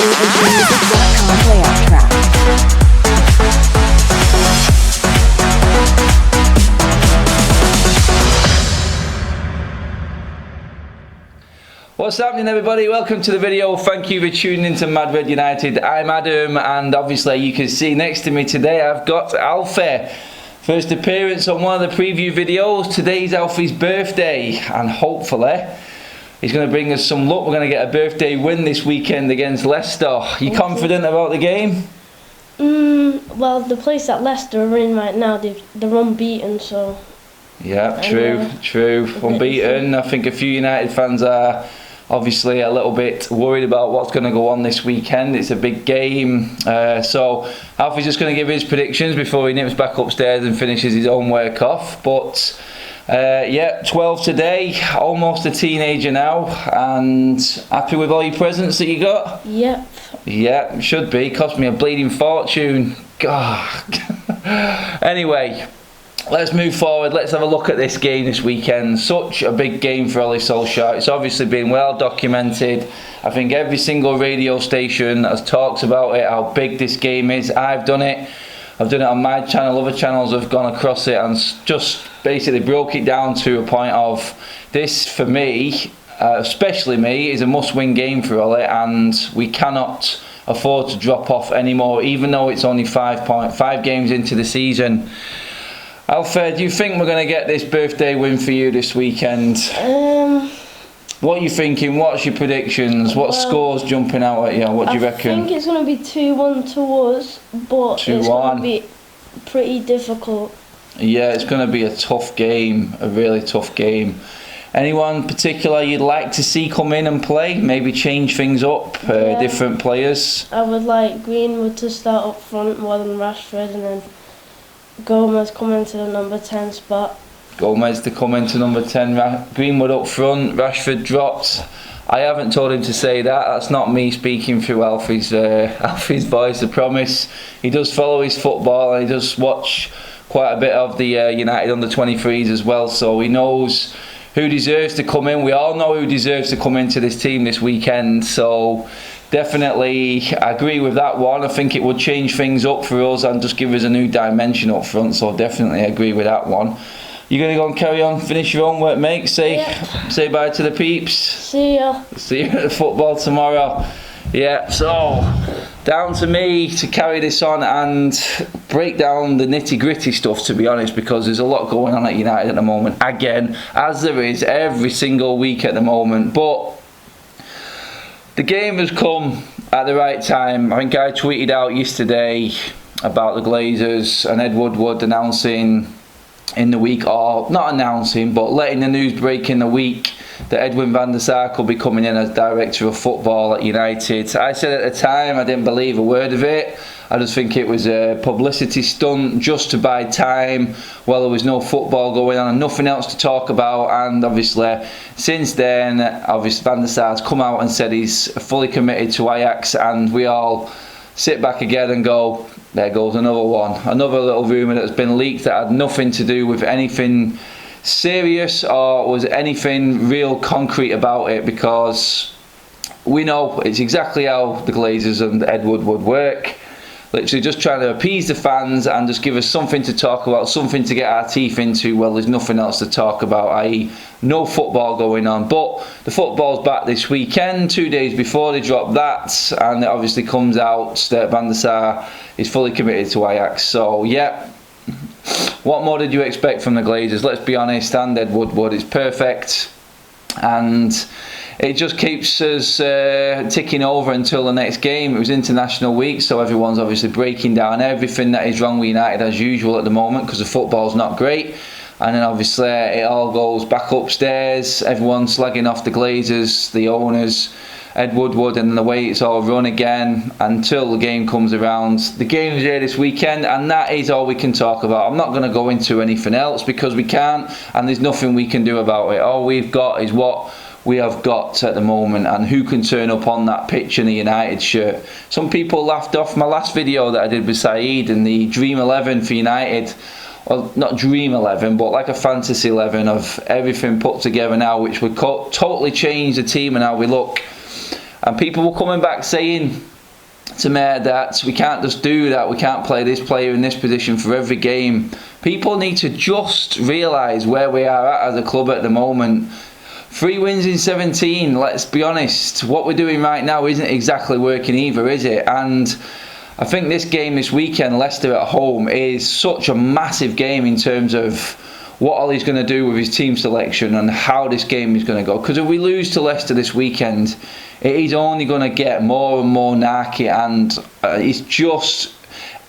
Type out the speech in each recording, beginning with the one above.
MUFC playoff track. What's happening, everybody? Welcome to the video. Thank you for tuning into Mad Red United. I'm Adam, and obviously you can see next to me today I've got Alfie. First appearance on one of the preview videos. Today's Alfie's birthday, and hopefully he's going to bring us some luck. We're going to get a birthday win this weekend against Leicester. You confident about the game? Well, the place that Leicester are in right now, they're unbeaten, so... Yeah, true. Unbeaten. I think a few United fans are obviously a little bit worried about what's going to go on this weekend. It's a big game. So Alfie's just going to give his predictions before he nips back upstairs and finishes his own work off. But yeah, 12 today, almost a teenager now, and happy with all your presents that you got? Yep. Yeah, should be. Cost me a bleeding fortune. God. Anyway, let's move forward. Let's have a look at this game this weekend. Such a big game for Ole Solskjaer. It's obviously been well documented. I think every single radio station has talked about it, how big this game is. I've done it. I've done it on my channel. Other channels have gone across it and just basically broke it down to a point of this, for me, especially me, is a must-win game for Ole, and we cannot afford to drop off anymore, even though it's only 5 games into the season. Alfred, do you think we're going to get this birthday win for you this weekend? What are you thinking? What's your predictions? What score's jumping out at you? What do you reckon? I think it's going to be 2-1 to us, but 2-1. It's going to be pretty difficult. Yeah, it's going to be a tough game, a really tough game. Anyone particular you'd like to see come in and play? Maybe change things up, different players? I would like Greenwood to start up front more than Rashford, and then Gomez come into the number 10 spot. Gomez to come into number 10, Greenwood up front, Rashford dropped. I haven't told him to say that. That's not me speaking through Alfie's voice, I promise. He does follow his football, and he does watch quite a bit of the United under 23s as well, so he knows who deserves to come in. We all know who deserves to come into this team this weekend, so definitely I agree with that one. I think it would change things up for us and just give us a new dimension up front, so definitely agree with that one. You're going to go and carry on, finish your own work, mate? Say bye to the peeps. See ya. See you at the football tomorrow. Yeah, so down to me to carry this on and break down the nitty-gritty stuff, to be honest, because there's a lot going on at United at the moment, again, as there is every single week at the moment. But the game has come at the right time. I think I tweeted out yesterday about the Glazers and Ed Woodward announcing in the week, or not announcing, but letting the news break in the week that Edwin van der Sar will be coming in as director of football at United. I said at the time I didn't believe a word of it. I just think it was a publicity stunt just to buy time while there was no football going on and nothing else to talk about. And obviously since then, Van der Sar's come out and said he's fully committed to Ajax, and we all sit back again and go, there goes another one, another little rumour that's been leaked that had nothing to do with anything serious or was anything real concrete about it, because we know it's exactly how the Glazers and Ed Woodward work. Literally just trying to appease the fans and just give us something to talk about, something to get our teeth into. Well, there's nothing else to talk about, i.e. no football going on. But the football's back this weekend, 2 days before they drop that, and it obviously comes out that Van der Sar is fully committed to Ajax. So yeah, what more did you expect from the Glazers? Let's be honest, and Ed Woodward, it's perfect, and it just keeps us ticking over until the next game. It was international week, so everyone's obviously breaking down everything that is wrong with United as usual at the moment, because the football's not great. And then obviously it all goes back upstairs, everyone's slagging off the Glazers, the owners, Ed Woodward, and the way it's all run again until the game comes around. The game's here this weekend, and that is all we can talk about. I'm not going to go into anything else because we can't, and there's nothing we can do about it. All we've got is what we have got at the moment, and who can turn up on that pitch in a United shirt. Some people laughed off my last video that I did with Saeed and the Dream 11 for United. Well, not Dream 11, but like a Fantasy 11 of everything put together now, which would totally change the team and how we look. And people were coming back saying to me that we can't just do that. We can't play this player in this position for every game. People need to just realise where we are at as a club at the moment. 3 wins in 17, let's be honest. What we're doing right now isn't exactly working either, is it? And I think this game this weekend, Leicester at home, is such a massive game in terms of what Ollie's going to do with his team selection and how this game is going to go. Because if we lose to Leicester this weekend, it is only going to get more and more narky, and it's just...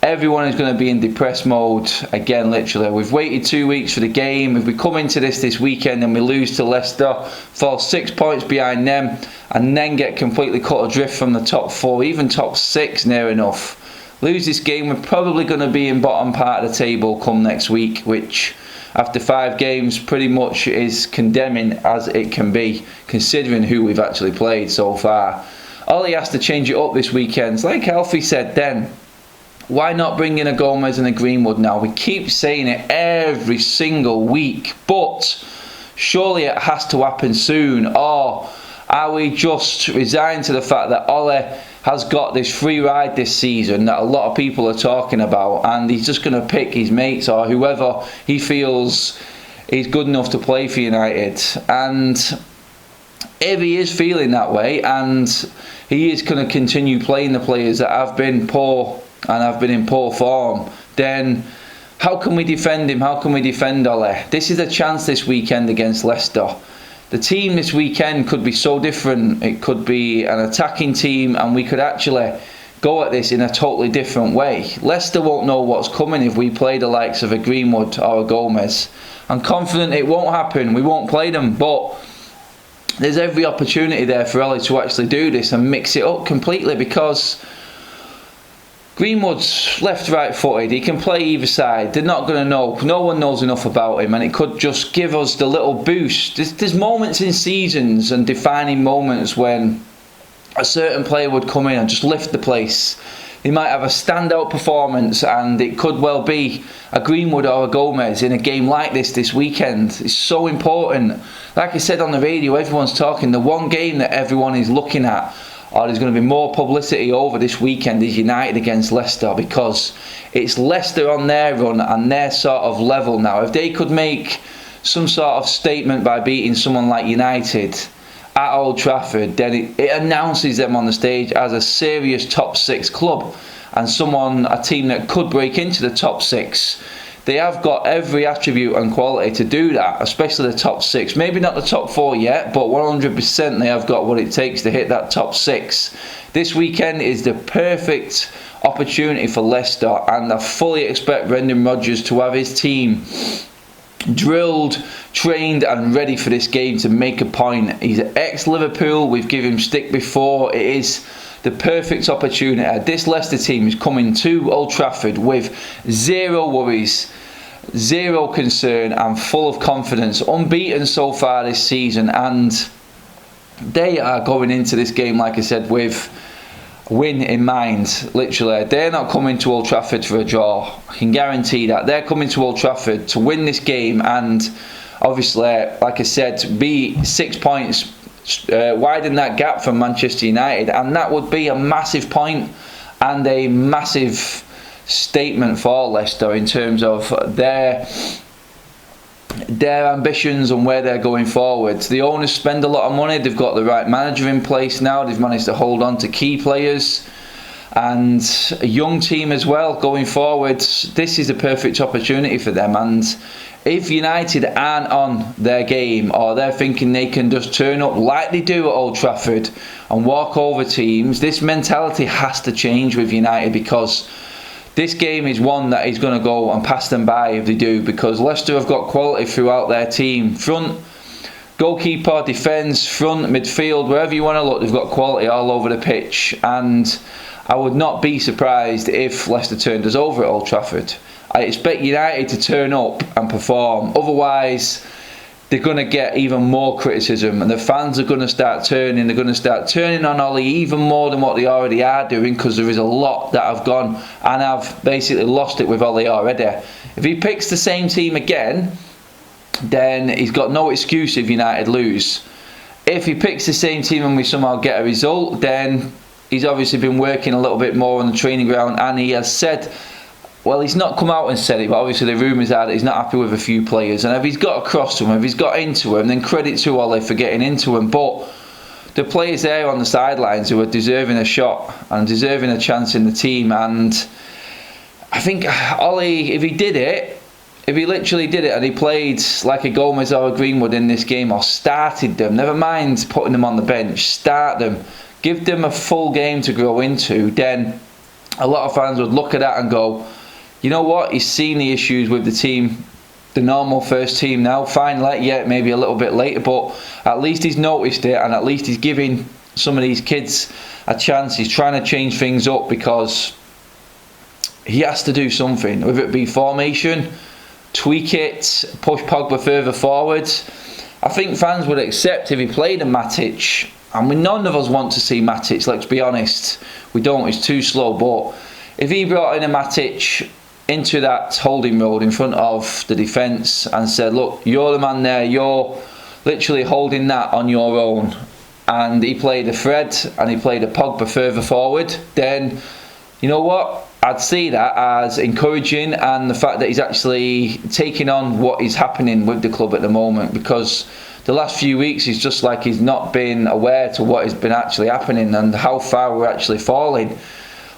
everyone is going to be in depressed mode again, literally. We've waited 2 weeks for the game. If we come into this weekend and we lose to Leicester, fall 6 points behind them, and then get completely cut adrift from the top 4, even top 6 near enough, lose this game, we're probably going to be in bottom part of the table come next week, which after 5 games pretty much is condemning as it can be, considering who we've actually played so far. Ollie has to change it up this weekend. Like Alfie said then, why not bring in a Gomez and a Greenwood now? We keep saying it every single week, but surely it has to happen soon. Or are we just resigned to the fact that Ollie has got this free ride this season that a lot of people are talking about, and he's just going to pick his mates or whoever he feels is good enough to play for United? And if he is feeling that way, and he is going to continue playing the players that have been poor and have been in poor form, then how can we defend him? How can we defend Ollie? This is a chance this weekend against Leicester. The team this weekend could be so different. It could be an attacking team, and we could actually go at this in a totally different way. Leicester won't know what's coming if we play the likes of a Greenwood or a Gomez. I'm confident it won't happen. We won't play them, but there's every opportunity there for Ollie to actually do this and mix it up completely, because Greenwood's left, right footed. He can play either side. They're not going to know. No one knows enough about him, and it could just give us the little boost. There's moments in seasons and defining moments when a certain player would come in and just lift the place. He might have a standout performance, and it could well be a Greenwood or a Gomez in a game like this weekend. It's so important. Like I said on the radio, everyone's talking. The one game that everyone is looking at, or there's going to be more publicity over this weekend, is United against Leicester, because it's Leicester on their run and their sort of level now. If they could make some sort of statement by beating someone like United at Old Trafford, then it announces them on the stage as a serious top 6 club, and a team that could break into the top 6. They have got every attribute and quality to do that, especially the top 6. Maybe not the top 4 yet, but 100% they have got what it takes to hit that top 6. This weekend is the perfect opportunity for Leicester, and I fully expect Brendan Rodgers to have his team drilled, trained and ready for this game to make a point. He's ex-Liverpool. We've given him stick before. It is the perfect opportunity. This Leicester team is coming to Old Trafford with zero worries, zero concern, and full of confidence. Unbeaten so far this season, and they are going into this game, like I said, with win in mind. Literally, they're not coming to Old Trafford for a draw. I can guarantee that. They're coming to Old Trafford to win this game, and obviously, like I said, be 6 points widen that gap from Manchester United, and that would be a massive point and a massive statement for Leicester in terms of their ambitions and where they're going forward. The owners spend a lot of money. They've got the right manager in place now. They've managed to hold on to key players and a young team as well going forward. This is a perfect opportunity for them, and if United aren't on their game, or they're thinking they can just turn up like they do at Old Trafford and walk over teams, this mentality has to change with United, because this game is one that is going to go and pass them by if they do, because Leicester have got quality throughout their team. Front, goalkeeper, defence, front, midfield, wherever you want to look, they've got quality all over the pitch, and I would not be surprised if Leicester turned us over at Old Trafford. I expect United to turn up and perform. Otherwise, they're going to get even more criticism, and the fans are going to start turning. They're going to start turning on Ollie even more than what they already are doing, because there is a lot that have gone and have basically lost it with Ollie already. If he picks the same team again, then he's got no excuse if United lose. If he picks the same team and we somehow get a result, then he's obviously been working a little bit more on the training ground, and he has said, well, he's not come out and said it, but obviously the rumours are that he's not happy with a few players. And if he's got across to him, if he's got into him, then credit to Ollie for getting into him. But the players there on the sidelines who are deserving a shot and deserving a chance in the team. And I think Ollie, if he did it, if he literally did it and he played like a Gomez or a Greenwood in this game, or started them, never mind putting them on the bench, start them, give them a full game to grow into, then a lot of fans would look at that and go, you know what, he's seen the issues with the team, the normal first team now, finally, yeah, maybe a little bit later, but at least he's noticed it, and at least he's giving some of these kids a chance. He's trying to change things up, because he has to do something, whether it be formation, tweak it, push Pogba further forward. I think fans would accept if he played a Matic, and none of us want to see Matic, let's be honest, we don't, it's too slow, but if he brought in a Matic into that holding road in front of the defence and said, look, you're the man there, you're literally holding that on your own, and he played a Fred and he played a Pogba further forward, then you know what, I'd see that as encouraging, and the fact that he's actually taking on what is happening with the club at the moment, because the last few weeks he's just like he's not been aware to what has been actually happening and how far we're actually falling.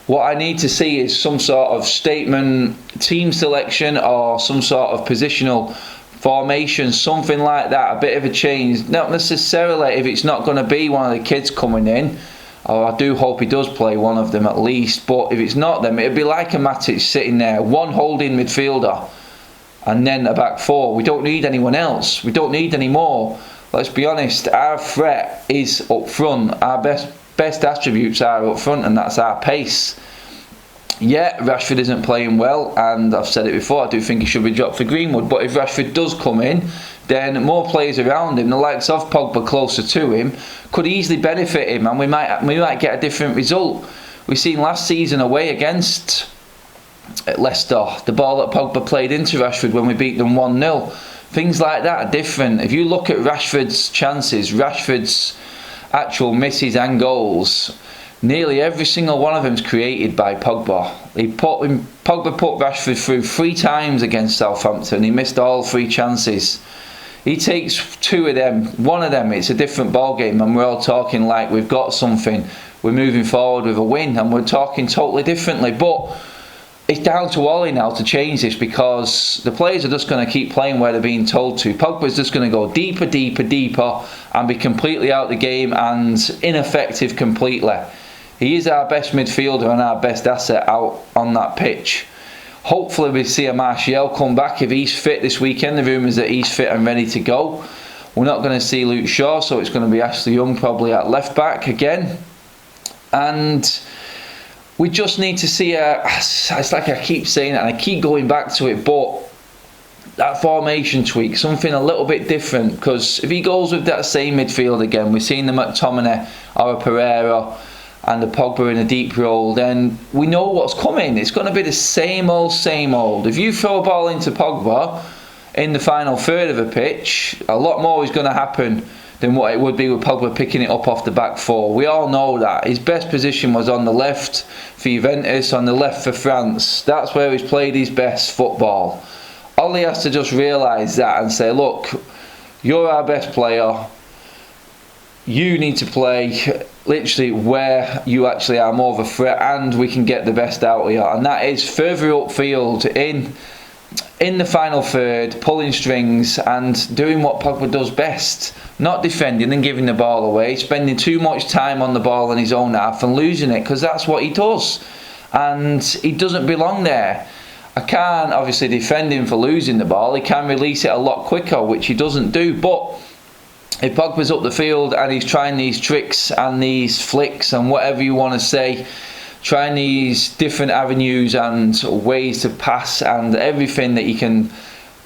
What I need to see is some sort of statement team selection, or some sort of positional formation, something like that, a bit of a change. Not necessarily if it's not going to be one of the kids coming in, or I do hope he does play one of them at least, but if it's not them, it'd be like a Matic sitting there, one holding midfielder and then a back four. We don't need anyone else, we don't need any more. Let's be honest, our threat is up front, our best attributes are up front, and that's our pace. Yeah, Rashford isn't playing well, and I've said it before, I do think he should be dropped for Greenwood, but if Rashford does come in, then more players around him, the likes of Pogba closer to him, could easily benefit him, and we might get a different result. We've seen last season away against Leicester, the ball that Pogba played into Rashford when we beat them 1-0. Things like that are different. If you look at Rashford's chances, Rashford's actual misses and goals, nearly every single one of them is created by Pogba. Pogba put Rashford through 3 times against Southampton. He missed all 3 chances. He takes 2 of them, 1 of them, it's a different ball game, and we're all talking like we've got something. We're moving forward with a win, and we're talking totally differently. But it's down to Ollie now to change this, because the players are just going to keep playing where they're being told to. Pogba's just going to go deeper, deeper, deeper, and be completely out of the game and ineffective completely. He is our best midfielder and our best asset out on that pitch. Hopefully we see a Martial come back if he's fit this weekend. The rumours that he's fit and ready to go. We're not going to see Luke Shaw, so it's going to be Ashley Young probably at left back again. And we just need to see it's like I keep saying it and I keep going back to it, but that formation tweak, something a little bit different, because if he goes with that same midfield again, we've seen the McTominay or a Pereira and the Pogba in a deep role, then we know what's coming. It's going to be the same old, same old. If you throw a ball into Pogba in the final third of a pitch, a lot more is going to happen than what it would be with Pogba picking it up off the back four. We all know that. His best position was on the left for Juventus, on the left for France. That's where he's played his best football. Ollie has to just realise that and say, look, you're our best player. You need to play literally where you actually are more of a threat, and we can get the best out of you. And that is further upfield in the final third, pulling strings and doing what Pogba does best. Not defending and giving the ball away, spending too much time on the ball in his own half and losing it, because that's what he does. And he doesn't belong there. I can't obviously defend him for losing the ball. He can release it a lot quicker, which he doesn't do. But if Pogba's up the field and he's trying these tricks and these flicks and whatever you want to say, trying these different avenues and ways to pass and everything that he can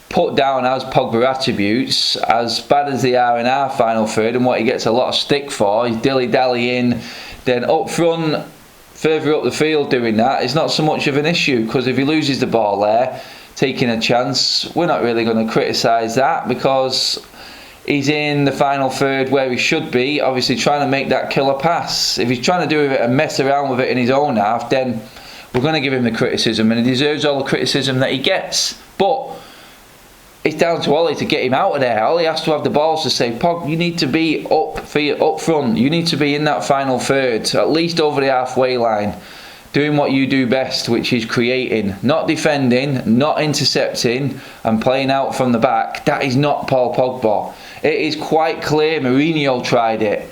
put down as Pogba attributes, as bad as they are in our final third and what he gets a lot of stick for, he's dilly-dallying, then up front, further up the field doing that, it's not so much of an issue, because if he loses the ball there, taking a chance, we're not really going to criticise that, because he's in the final third where he should be, obviously trying to make that killer pass. If he's trying to do it and mess around with it in his own half, then we're going to give him the criticism, and he deserves all the criticism that he gets. But it's down to Ollie to get him out of there. Ollie has to have the balls to say, Pog, you need to be up front. You need to be in that final third, at least over the halfway line, doing what you do best, which is creating, not defending, not intercepting, and playing out from the back. That is not Paul Pogba. It is quite clear. Mourinho tried it.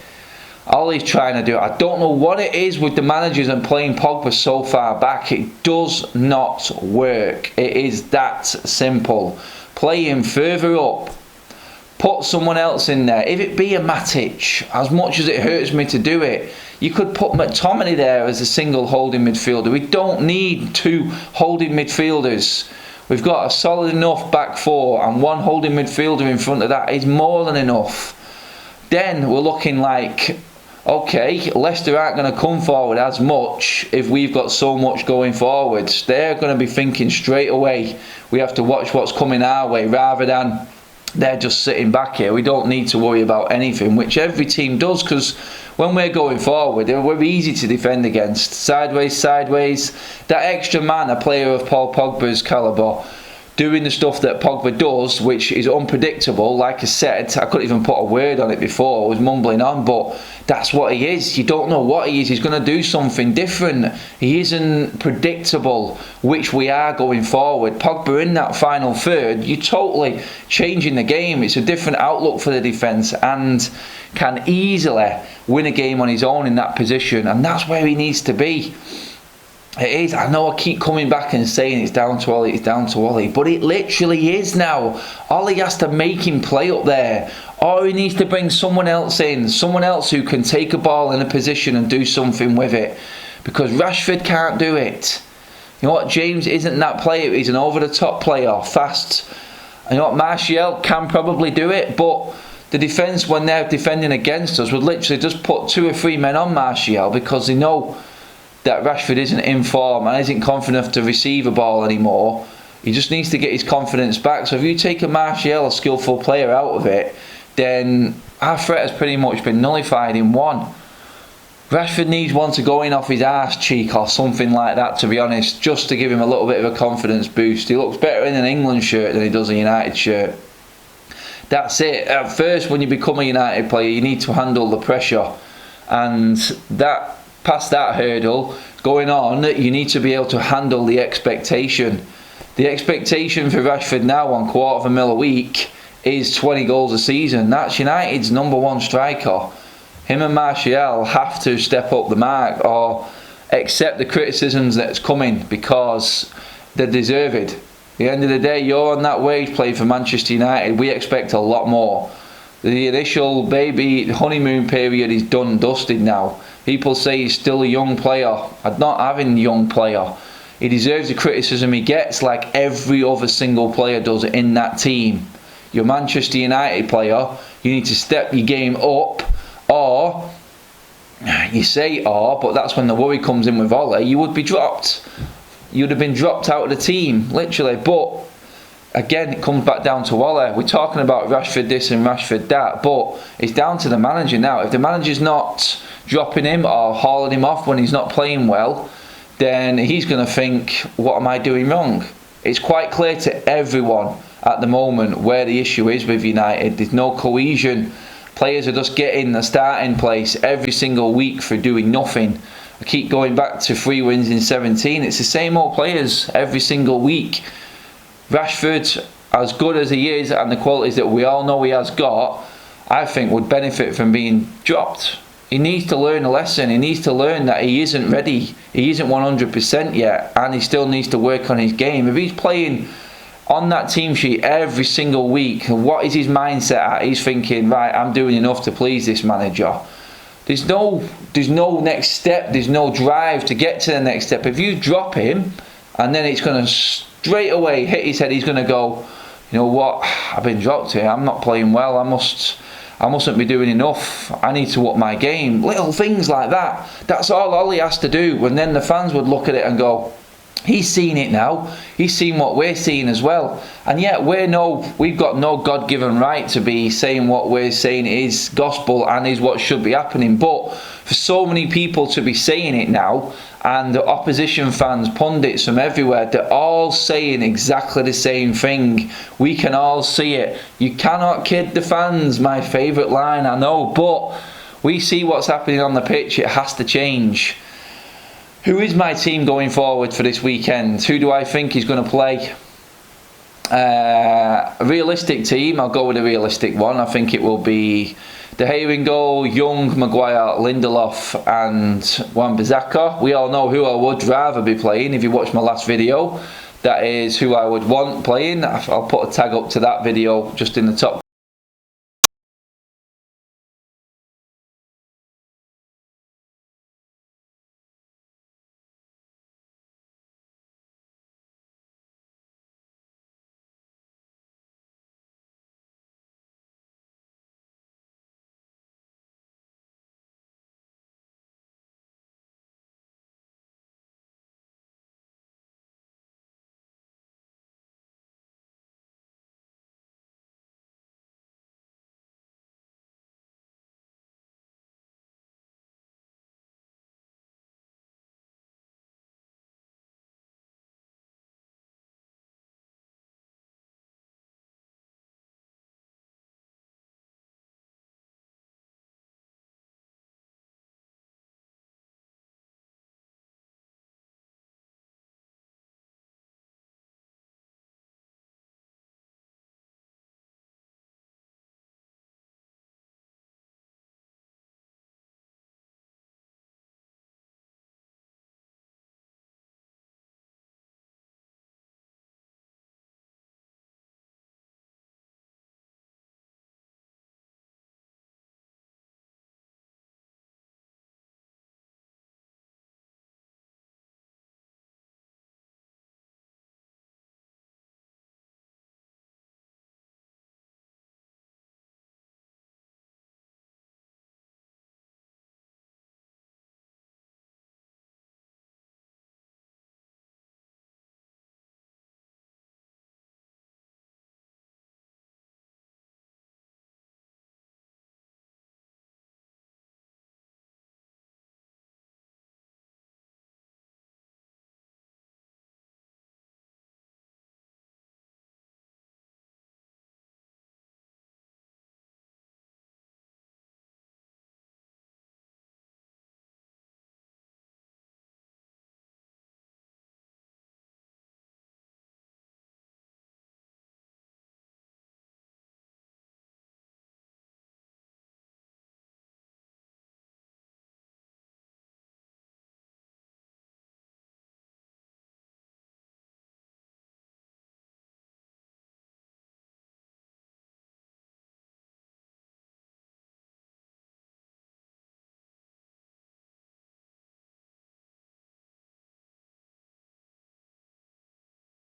Ollie's trying to do it. I don't know what it is with the managers and playing Pogba so far back. It does not work. It is that simple. Play him further up. Put someone else in there. If it be a Matic, as much as it hurts me to do it, you could put McTominay there as a single holding midfielder. We don't need two holding midfielders. We've got a solid enough back four, and one holding midfielder in front of that is more than enough. Then we're looking like, okay, Leicester aren't going to come forward as much if we've got so much going forwards. They're going to be thinking straight away, we have to watch what's coming our way, rather than they're just sitting back here. We don't need to worry about anything, which every team does, because when we're going forward, we're easy to defend against. Sideways. That extra man, a player of Paul Pogba's calibre, doing the stuff that Pogba does, which is unpredictable. Like I said, I couldn't even put a word on it before, I was mumbling on, but that's what he is. You don't know what he is. He's going to do something different. He isn't predictable, which we are going forward. Pogba in that final third, you're totally changing the game. It's a different outlook for the defence, and can easily win a game on his own in that position, and that's where he needs to be. It is. I know I keep coming back and saying it's down to Ollie, but it literally is now. Ollie has to make him play up there, or he needs to bring someone else in, someone else who can take a ball in a position and do something with it, because Rashford can't do it. You know what, James isn't that player. He's an over-the-top player, fast. You know what, Martial can probably do it, but the defence, when they're defending against us, would literally just put 2 or 3 men on Martial, because they know that Rashford isn't in form and isn't confident enough to receive a ball anymore. He just needs to get his confidence back. So if you take a Martial, a skillful player, out of it, then our threat has pretty much been nullified in one. Rashford needs one to go in off his arse cheek or something like that, to be honest, just to give him a little bit of a confidence boost. He looks better in an England shirt than he does a United shirt. That's it. At first, when you become a United player, you need to handle the pressure, and that, past that hurdle going on, you need to be able to handle the expectation. The expectation for Rashford now on $250,000 a week is 20 goals a season. That's United's #1 striker. Him and Martial have to step up the mark or accept the criticisms that's coming, because they're deserved. At the end of the day, you're on that wage playing for Manchester United. We expect a lot more. The initial baby honeymoon period is done and dusted now. People say he's still a young player. I'm not having a young player. He deserves the criticism he gets, like every other single player does in that team. You're a Manchester United player, you need to step your game up, or, you say or, but that's when the worry comes in with Ollie, you would be dropped. You would have been dropped out of the team, literally. But again, it comes back down to Ollie. We're talking about Rashford this and Rashford that, but it's down to the manager now. If the manager's not dropping him or hauling him off when he's not playing well, then he's going to think, what am I doing wrong? It's quite clear to everyone at the moment where the issue is with United. There's no cohesion. Players are just getting the starting place every single week for doing nothing. I keep going back to 3 wins in 17. It's the same old players every single week. Rashford, as good as he is and the qualities that we all know he has got, I think would benefit from being dropped. He needs to learn a lesson. He needs to learn that he isn't ready. He isn't 100% yet, and he still needs to work on his game. If he's playing on that team sheet every single week, what is his mindset at? He's thinking, right, I'm doing enough to please this manager. There's no next step. There's no drive to get to the next step. If you drop him, and then it's going to straight away hit his head, he's going to go, you know what, I've been dropped here. I'm not playing well. I mustn't be doing enough. I need to up my game. Little things like that. That's all Ollie has to do. And then the fans would look at it and go, He's seen it now. He's seen what we're seeing as well. And yet we've got no God-given right to be saying what we're saying is gospel and is what should be happening. But for so many people to be saying it now, and the opposition fans, pundits from everywhere, they're all saying exactly the same thing. We can all see it. You cannot kid the fans, my favourite line, I know, but we see what's happening on the pitch. It has to change. Who is my team going forward for this weekend? Who do I think is going to play? A realistic team, I'll go with a realistic one. I think it will be De Gea in goal, Young, Maguire, Lindelof and Wan-Bissaka. We all know who I would rather be playing. If you watched my last video, that is who I would want playing. I'll put a tag up to that video just in the top.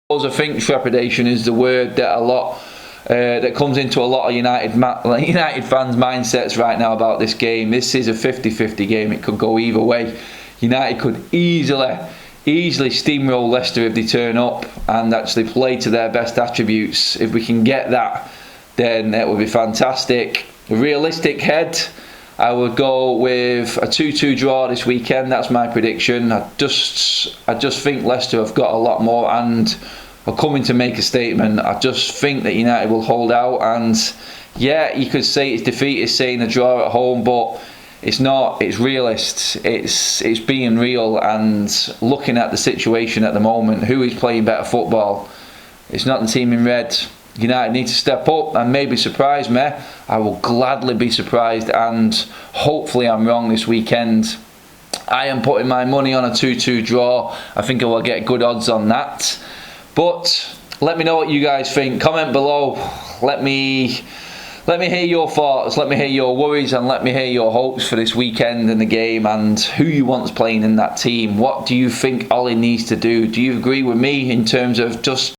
I think trepidation is the word that that comes into a lot of United fans' mindsets right now about this game. This is a 50-50 game. It could go either way. United could easily steamroll Leicester if they turn up and actually play to their best attributes. If we can get that, then it would be fantastic. A realistic head, I would go with a 2-2 draw this weekend. That's my prediction. I just think Leicester have got a lot more and are coming to make a statement. I just think that United will hold out, and yeah, you could say it's defeatist saying a draw at home, but it's not. It's realist. It's being real and looking at the situation at the moment. Who is playing better football? It's not the team in red. United need to step up and maybe surprise me. I will gladly be surprised, and hopefully I'm wrong this weekend. I am putting my money on a 2-2 draw. I think I will get good odds on that. But let me know what you guys think. Comment below. Let me hear your thoughts. Let me hear your worries, and let me hear your hopes for this weekend and the game, and who you want's playing in that team. What do you think Ollie needs to do? Do you agree with me in terms of just